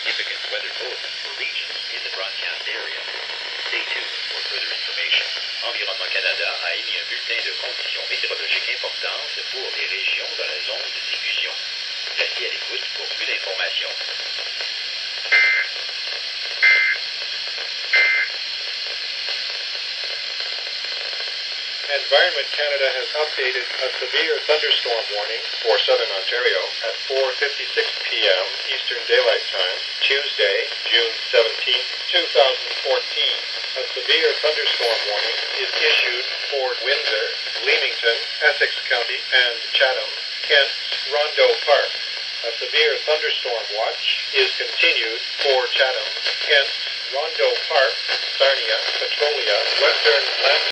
significant weather bulletins for regions in the broadcast area. Stay tuned for further information. Environnement Canada a émis un bulletin de conditions météorologiques importantes pour les régions dans la zone de diffusion. Restez à l'écoute pour plus d'informations. Environment Canada has updated a severe thunderstorm warning for southern Ontario at 4:56 p.m. Eastern Daylight Time, Tuesday, June 17, 2014. A severe thunderstorm warning is issued for Windsor, Leamington, Essex County, and Chatham, hence Rondeau Park. A severe thunderstorm watch is continued for Chatham, hence Rondeau Park, Sarnia, Petrolia, Western Land.